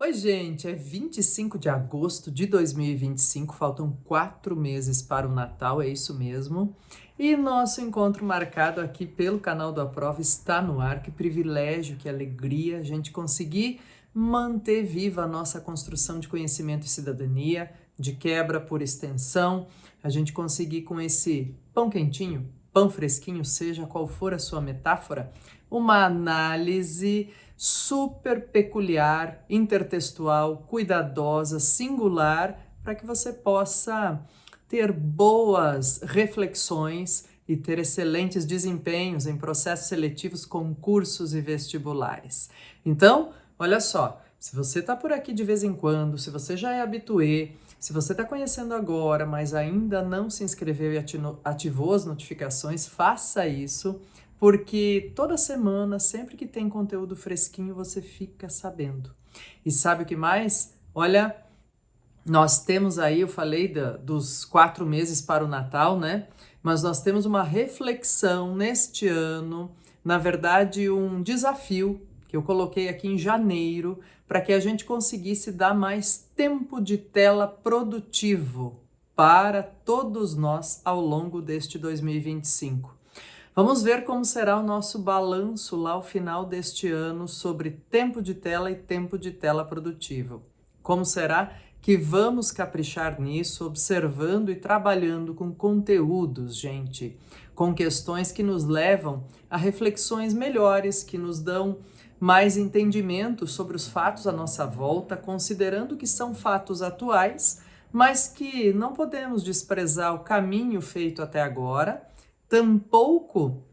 Oi, gente, é 25 de agosto de 2025, faltam 4 meses para o Natal, é isso mesmo. E nosso encontro marcado aqui pelo canal do Aprova está no ar. Que privilégio, que alegria a gente conseguir manter viva a nossa construção de conhecimento e cidadania, de quebra por extensão, a gente conseguir com esse pão quentinho, pão fresquinho, seja qual for a sua metáfora, uma análise super peculiar, intertextual, cuidadosa, singular, para que você possa ter boas reflexões e ter excelentes desempenhos em processos seletivos, concursos e vestibulares. Então, olha só, se você está por aqui de vez em quando, se você já é habituê, se você está conhecendo agora, mas ainda não se inscreveu e ativou as notificações, faça isso, porque toda semana, sempre que tem conteúdo fresquinho, você fica sabendo. E sabe o que mais? Olha, nós temos aí, eu falei dos 4 meses para o Natal, né? Mas nós temos uma reflexão neste ano, na verdade, um desafio que eu coloquei aqui em janeiro, para que a gente conseguisse dar mais tempo de tela produtivo para todos nós ao longo deste 2025. Vamos ver como será o nosso balanço lá ao final deste ano sobre tempo de tela e tempo de tela produtivo. Como será que vamos caprichar nisso, observando e trabalhando com conteúdos, gente, com questões que nos levam a reflexões melhores, que nos dão mais entendimento sobre os fatos à nossa volta, considerando que são fatos atuais, mas que não podemos desprezar o caminho feito até agora, tampouco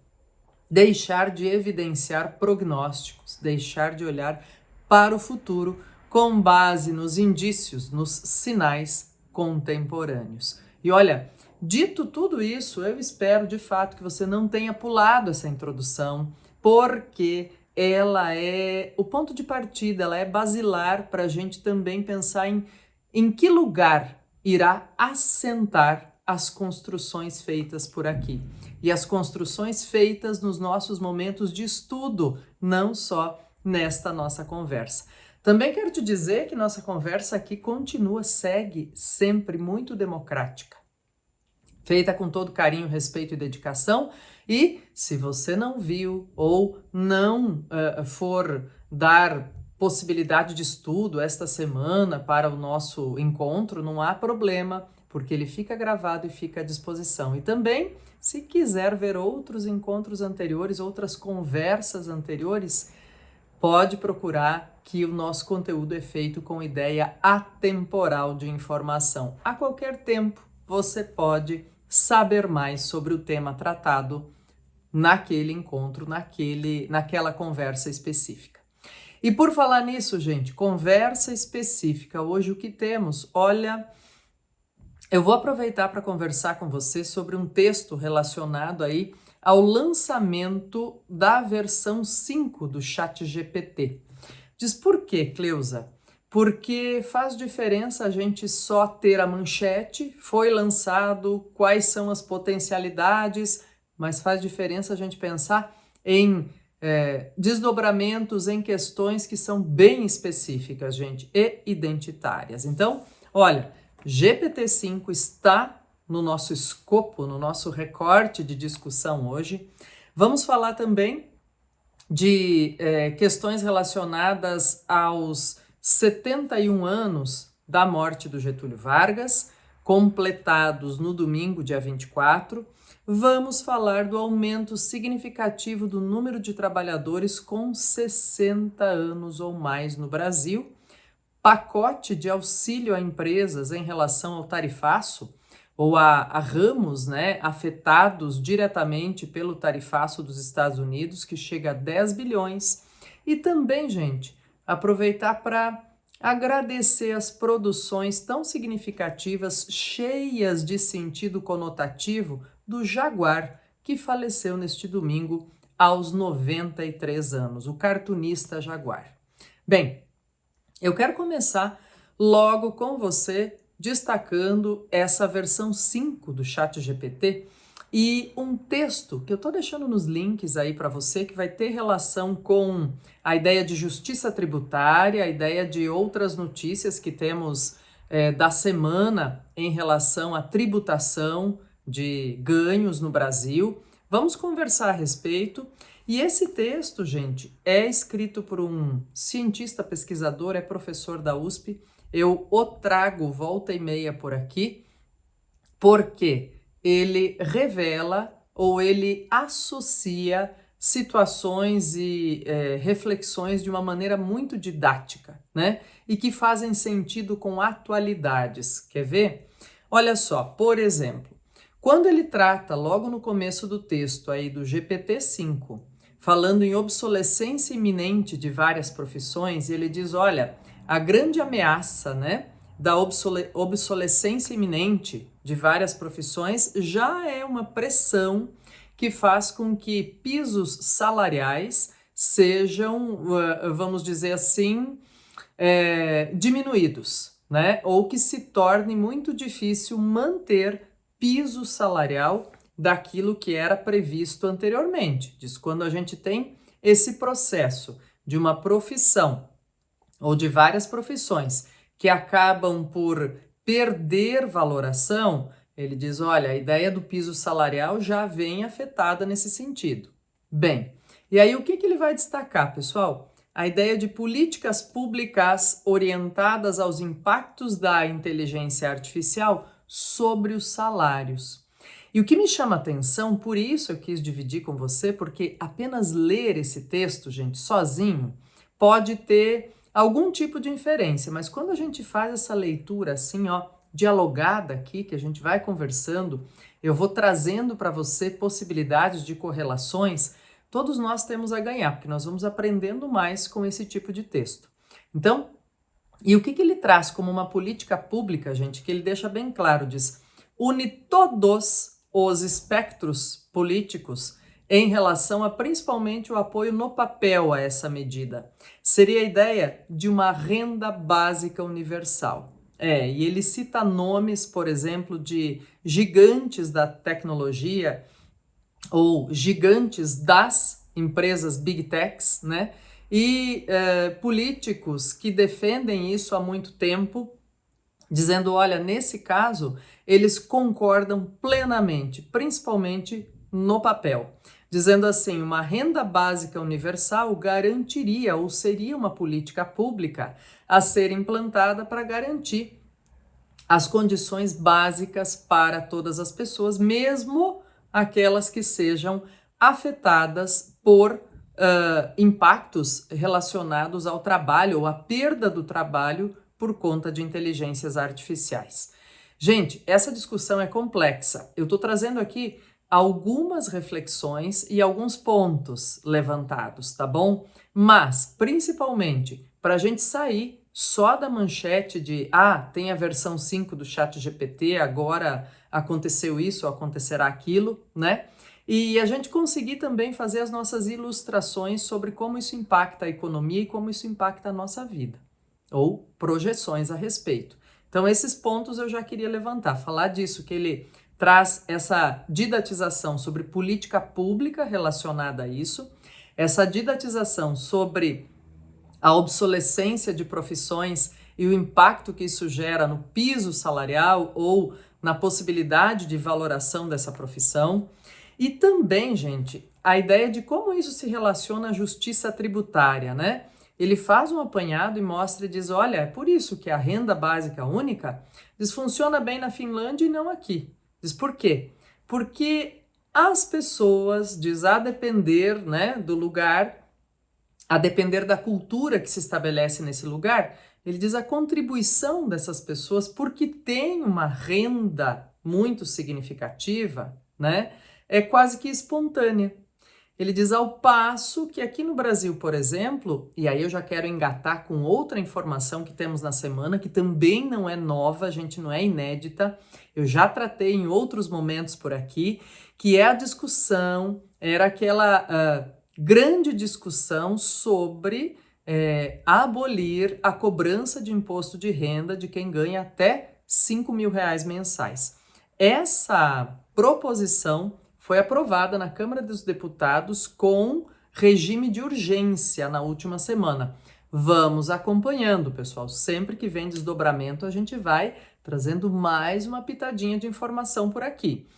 deixar de evidenciar prognósticos, deixar de olhar para o futuro com base nos indícios, nos sinais contemporâneos. E olha, dito tudo isso, eu espero de fato que você não tenha pulado essa introdução, porque ela é o ponto de partida, ela é basilar para a gente também pensar em que lugar irá assentar as construções feitas por aqui. E as construções feitas nos nossos momentos de estudo, não só nesta nossa conversa. Também quero te dizer que nossa conversa aqui continua, segue sempre muito democrática, feita com todo carinho, respeito e dedicação. E se você não viu ou não for dar possibilidade de estudo esta semana para o nosso encontro, não há problema, porque ele fica gravado e fica à disposição. E também, se quiser ver outros encontros anteriores, outras conversas anteriores, pode procurar, que o nosso conteúdo é feito com ideia atemporal de informação. A qualquer tempo você pode saber mais sobre o tema tratado naquele encontro, naquela conversa específica. E por falar nisso, gente, conversa específica, hoje o que temos? Olha, eu vou aproveitar para conversar com você sobre um texto relacionado aí ao lançamento da versão 5 do ChatGPT. Diz por quê, Cleusa? Porque faz diferença a gente só ter a manchete, foi lançado, quais são as potencialidades, mas faz diferença a gente pensar em desdobramentos, em questões que são bem específicas, gente, e identitárias. Então, olha, GPT-5 está no nosso escopo, no nosso recorte de discussão hoje. Vamos falar também de questões relacionadas aos 71 anos da morte do Getúlio Vargas, completados no domingo, dia 24. Vamos falar do aumento significativo do número de trabalhadores com 60 anos ou mais no Brasil, pacote de auxílio a empresas em relação ao tarifaço, ou a ramos, né, afetados diretamente pelo tarifaço dos Estados Unidos, que chega a 10 bilhões. E também, gente, aproveitar para agradecer as produções tão significativas, cheias de sentido conotativo, do Jaguar, que faleceu neste domingo aos 93 anos, o cartunista Jaguar. Bem, eu quero começar logo com você destacando essa versão 5 do ChatGPT, e um texto que eu estou deixando nos links aí para você, que vai ter relação com a ideia de justiça tributária, a ideia de outras notícias que temos da semana em relação à tributação de ganhos no Brasil. Vamos conversar a respeito. E esse texto, gente, é escrito por um cientista pesquisador, é professor da USP. Eu o trago volta e meia por aqui, porque ele revela ou ele associa situações e reflexões de uma maneira muito didática, né? E que fazem sentido com atualidades. Quer ver? Olha só, por exemplo, quando ele trata logo no começo do texto aí do GPT-5, falando em obsolescência iminente de várias profissões, ele diz, olha, a grande ameaça, né, da obsolescência iminente de várias profissões já é uma pressão que faz com que pisos salariais sejam, vamos dizer assim, diminuídos, né? Ou que se torne muito difícil manter piso salarial daquilo que era previsto anteriormente. Diz quando a gente tem esse processo de uma profissão ou de várias profissões que acabam por perder valoração, ele diz, olha, a ideia do piso salarial já vem afetada nesse sentido. Bem, e aí o que ele vai destacar, pessoal? A ideia de políticas públicas orientadas aos impactos da inteligência artificial sobre os salários. E o que me chama a atenção, por isso eu quis dividir com você, porque apenas ler esse texto, gente, sozinho, pode ter algum tipo de inferência, mas quando a gente faz essa leitura assim, ó, dialogada aqui, que a gente vai conversando, eu vou trazendo para você possibilidades de correlações, todos nós temos a ganhar, porque nós vamos aprendendo mais com esse tipo de texto. Então, e o que ele traz como uma política pública, gente, que ele deixa bem claro, diz, une todos os espectros políticos em relação a principalmente o apoio no papel a essa medida. Seria a ideia de uma renda básica universal. E ele cita nomes, por exemplo, de gigantes da tecnologia ou gigantes das empresas Big Techs, né? E políticos que defendem isso há muito tempo, dizendo, olha, nesse caso, eles concordam plenamente, principalmente no papel, dizendo assim, uma renda básica universal garantiria ou seria uma política pública a ser implantada para garantir as condições básicas para todas as pessoas, mesmo aquelas que sejam afetadas por impactos relacionados ao trabalho ou à perda do trabalho por conta de inteligências artificiais. Gente, essa discussão é complexa. Eu estou trazendo aqui algumas reflexões e alguns pontos levantados, tá bom? Mas, principalmente, para a gente sair só da manchete de tem a versão 5 do ChatGPT, agora aconteceu isso, acontecerá aquilo, né? E a gente conseguir também fazer as nossas ilustrações sobre como isso impacta a economia e como isso impacta a nossa vida, ou projeções a respeito. Então, esses pontos eu já queria levantar, falar disso, que ele traz essa didatização sobre política pública relacionada a isso, essa didatização sobre a obsolescência de profissões e o impacto que isso gera no piso salarial ou na possibilidade de valoração dessa profissão. E também, gente, a ideia de como isso se relaciona à justiça tributária, né? Ele faz um apanhado e mostra e diz, olha, é por isso que a renda básica única funciona bem na Finlândia e não aqui. Diz por quê? Porque as pessoas, diz, a depender, né, do lugar, a depender da cultura que se estabelece nesse lugar, ele diz a contribuição dessas pessoas, porque tem uma renda muito significativa, né, é quase que espontânea. Ele diz ao passo que aqui no Brasil, por exemplo, e aí eu já quero engatar com outra informação que temos na semana, que também não é nova, gente, não é inédita, eu já tratei em outros momentos por aqui, que é a discussão, era aquela grande discussão sobre abolir a cobrança de imposto de renda de quem ganha até R$5.000 mensais. Essa proposição foi aprovada na Câmara dos Deputados com regime de urgência na última semana. Vamos acompanhando, pessoal. Sempre que vem desdobramento, a gente vai trazendo mais uma pitadinha de informação por aqui.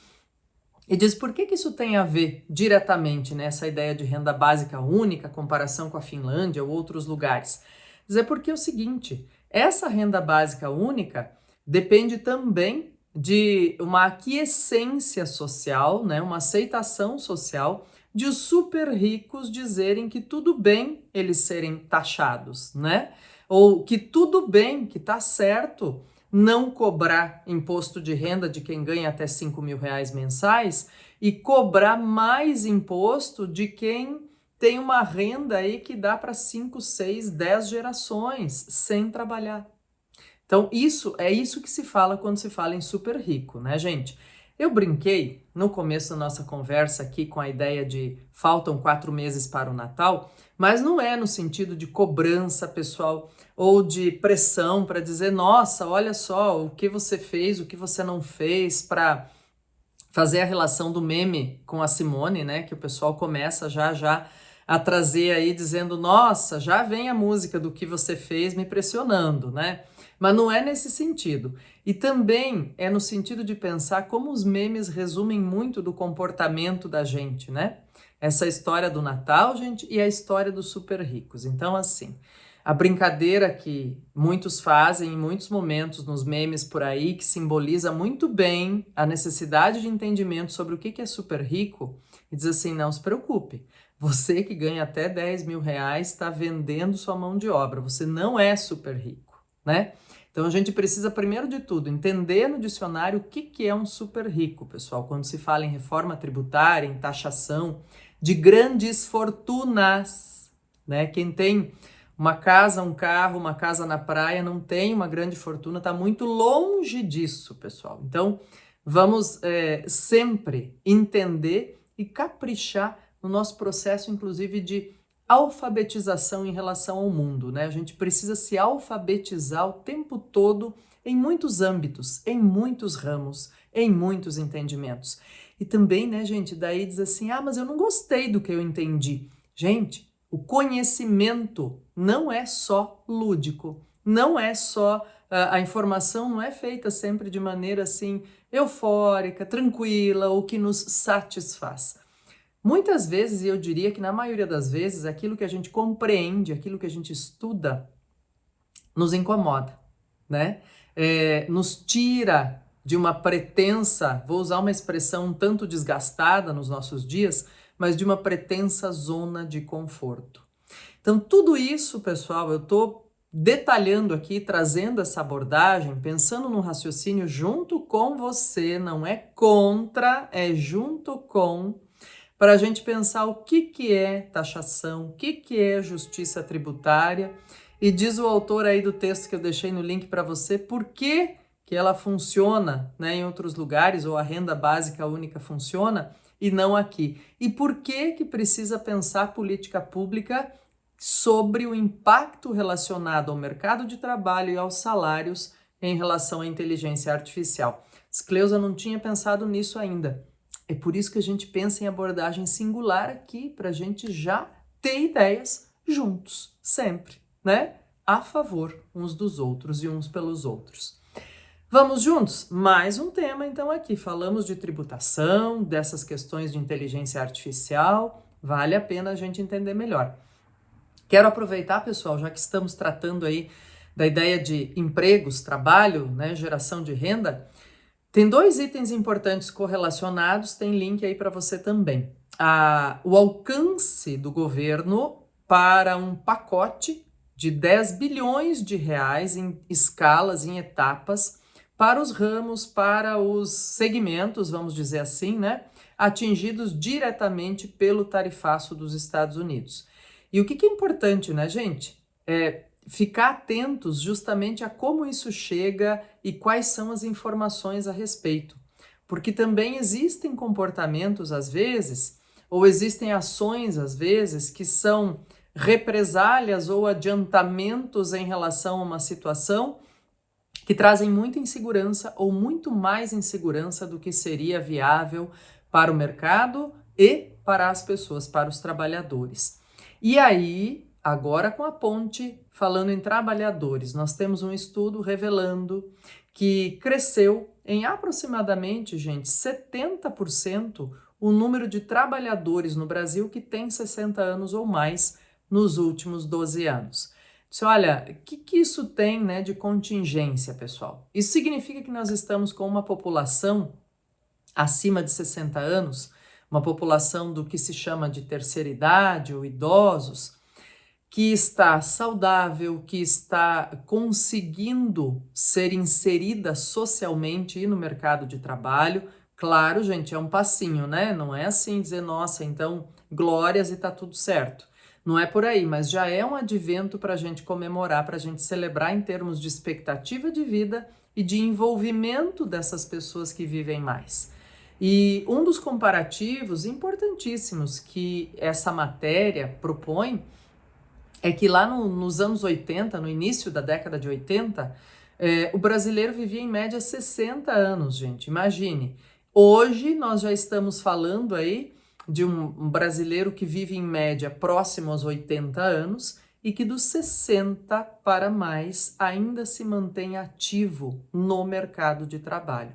E diz por que isso tem a ver diretamente nessa ideia de renda básica única, comparação com a Finlândia ou outros lugares. Diz porque é o seguinte, essa renda básica única depende também de uma aquiescência social, né, uma aceitação social de os super ricos dizerem que tudo bem eles serem taxados, né? Ou que tudo bem, que tá certo não cobrar imposto de renda de quem ganha até 5 mil reais mensais e cobrar mais imposto de quem tem uma renda aí que dá para 5, 6, 10 gerações sem trabalhar. Então, isso que se fala quando se fala em super rico, né, gente? Eu brinquei no começo da nossa conversa aqui com a ideia de faltam 4 meses para o Natal, mas não é no sentido de cobrança pessoal ou de pressão para dizer, nossa, olha só o que você fez, o que você não fez, para fazer a relação do meme com a Simone, né? Que o pessoal começa já a trazer aí dizendo, nossa, já vem a música do que você fez me pressionando, né? Mas não é nesse sentido. E também é no sentido de pensar como os memes resumem muito do comportamento da gente, né? Essa história do Natal, gente, e a história dos super ricos. Então, assim, a brincadeira que muitos fazem em muitos momentos nos memes por aí, que simboliza muito bem a necessidade de entendimento sobre o que é super rico, e diz assim, não se preocupe, você que ganha até 10 mil reais está vendendo sua mão de obra, você não é super rico, né? Então a gente precisa, primeiro de tudo, entender no dicionário o que é um super rico, pessoal, quando se fala em reforma tributária, em taxação de grandes fortunas, né? Quem tem uma casa, um carro, uma casa na praia, não tem uma grande fortuna, está muito longe disso, pessoal. Então, vamos sempre entender e caprichar no nosso processo, inclusive, de alfabetização em relação ao mundo, né? A gente precisa se alfabetizar o tempo todo em muitos âmbitos, em muitos ramos, em muitos entendimentos. E também, né, gente, daí diz assim, mas eu não gostei do que eu entendi. Gente, o conhecimento não é só lúdico, não é só, a informação não é feita sempre de maneira assim eufórica, tranquila ou que nos satisfaz. Muitas vezes, e eu diria que na maioria das vezes, aquilo que a gente compreende, aquilo que a gente estuda, nos incomoda, né? Nos tira de uma pretensa, vou usar uma expressão um tanto desgastada nos nossos dias, mas de uma pretensa zona de conforto. Então, tudo isso, pessoal, eu estou detalhando aqui, trazendo essa abordagem, pensando no raciocínio junto com você, não é contra, é junto com, para a gente pensar o que é taxação, o que é justiça tributária, e diz o autor aí do texto que eu deixei no link para você, por que ela funciona, né, em outros lugares, ou a renda básica única funciona, e não aqui. E por que precisa pensar política pública sobre o impacto relacionado ao mercado de trabalho e aos salários em relação à inteligência artificial. Scleusa não tinha pensado nisso ainda. É por isso que a gente pensa em abordagem singular aqui, para a gente já ter ideias juntos, sempre, né? A favor uns dos outros e uns pelos outros. Vamos juntos? Mais um tema, então, aqui. Falamos de tributação, dessas questões de inteligência artificial. Vale a pena a gente entender melhor. Quero aproveitar, pessoal, já que estamos tratando aí da ideia de empregos, trabalho, né, geração de renda, tem 2 itens importantes correlacionados, tem link aí para você também. O alcance do governo para um pacote de 10 bilhões de reais em escalas, em etapas, para os ramos, para os segmentos, vamos dizer assim, né, atingidos diretamente pelo tarifaço dos Estados Unidos. E o que é importante, né, gente? Ficar atentos justamente a como isso chega e quais são as informações a respeito. Porque também existem comportamentos, às vezes, ou existem ações, às vezes, que são represálias ou adiantamentos em relação a uma situação que trazem muita insegurança ou muito mais insegurança do que seria viável para o mercado e para as pessoas, para os trabalhadores. E aí, agora com a ponte, falando em trabalhadores, nós temos um estudo revelando que cresceu em aproximadamente, gente, 70% o número de trabalhadores no Brasil que tem 60 anos ou mais nos últimos 12 anos. Olha, o que isso tem, né, de contingência, pessoal? Isso significa que nós estamos com uma população acima de 60 anos, uma população do que se chama de terceira idade ou idosos, que está saudável, que está conseguindo ser inserida socialmente e no mercado de trabalho. Claro, gente, é um passinho, né? Não é assim dizer, nossa, então glórias e tá tudo certo. Não é por aí, mas já é um advento para a gente comemorar, para a gente celebrar em termos de expectativa de vida e de envolvimento dessas pessoas que vivem mais. E um dos comparativos importantíssimos que essa matéria propõe é que lá nos anos 80, no início da década de 80, o brasileiro vivia em média 60 anos, gente, imagine. Hoje nós já estamos falando aí de um brasileiro que vive em média próximo aos 80 anos e que dos 60 para mais ainda se mantém ativo no mercado de trabalho.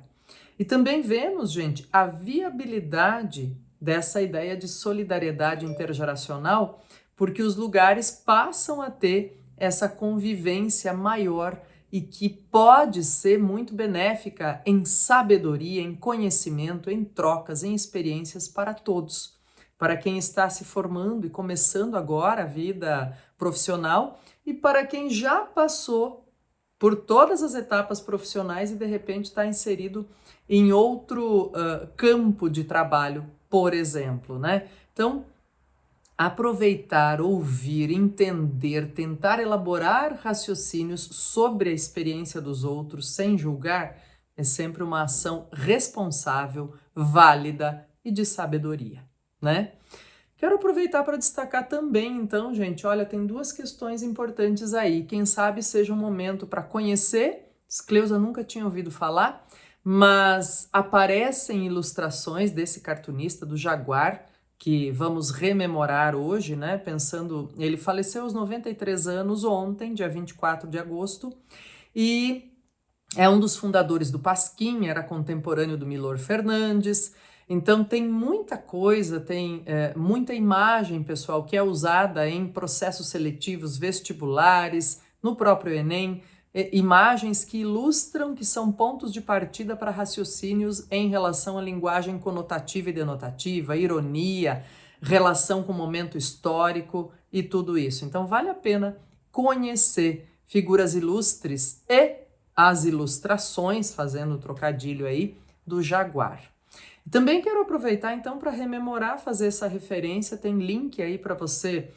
E também vemos, gente, a viabilidade dessa ideia de solidariedade intergeracional, porque os lugares passam a ter essa convivência maior e que pode ser muito benéfica em sabedoria, em conhecimento, em trocas, em experiências para todos. Para quem está se formando e começando agora a vida profissional e para quem já passou por todas as etapas profissionais e de repente está inserido em outro campo de trabalho, por exemplo, né? Então, aproveitar, ouvir, entender, tentar elaborar raciocínios sobre a experiência dos outros sem julgar é sempre uma ação responsável, válida e de sabedoria, né? Quero aproveitar para destacar também, então, gente, olha, tem duas questões importantes aí. Quem sabe seja um momento para conhecer, Cleusa nunca tinha ouvido falar, mas aparecem ilustrações desse cartunista, do Jaguar, que vamos rememorar hoje, né? Pensando, ele faleceu aos 93 anos ontem, dia 24 de agosto, e é um dos fundadores do Pasquim, era contemporâneo do Milor Fernandes. Então tem muita coisa, tem muita imagem, pessoal, que é usada em processos seletivos vestibulares, no próprio Enem, imagens que ilustram que são pontos de partida para raciocínios em relação à linguagem conotativa e denotativa, ironia, relação com o momento histórico e tudo isso. Então vale a pena conhecer figuras ilustres e as ilustrações, fazendo o trocadilho aí, do Jaguar. Também quero aproveitar então para rememorar, fazer essa referência, tem link aí para você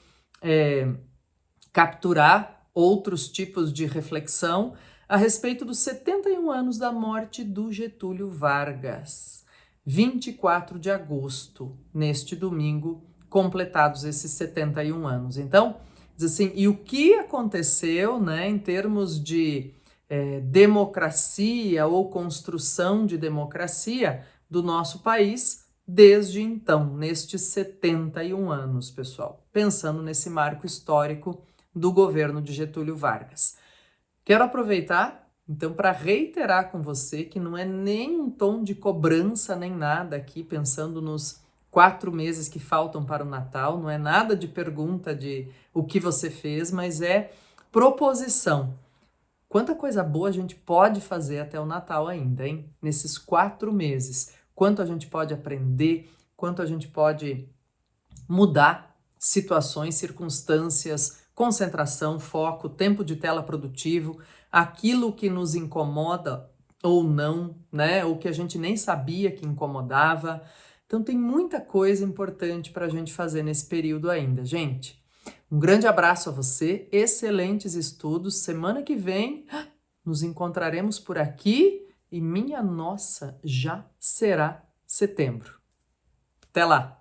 capturar outros tipos de reflexão a respeito dos 71 anos da morte do Getúlio Vargas. 24 de agosto, neste domingo, completados esses 71 anos. Então, diz assim, e o que aconteceu, né, em termos de democracia ou construção de democracia do nosso país desde então, nestes 71 anos, pessoal, pensando nesse marco histórico do governo de Getúlio Vargas. Quero aproveitar, então, para reiterar com você que não é nem um tom de cobrança nem nada aqui, pensando nos 4 meses que faltam para o Natal, não é nada de pergunta de o que você fez, mas é proposição. Quanta coisa boa a gente pode fazer até o Natal ainda, hein? Nesses 4 meses. Quanto a gente pode aprender, quanto a gente pode mudar situações, circunstâncias, concentração, foco, tempo de tela produtivo, aquilo que nos incomoda ou não, né? Ou que a gente nem sabia que incomodava. Então tem muita coisa importante para a gente fazer nesse período ainda, gente. Um grande abraço a você, excelentes estudos. Semana que vem nos encontraremos por aqui e minha nossa, já será setembro. Até lá!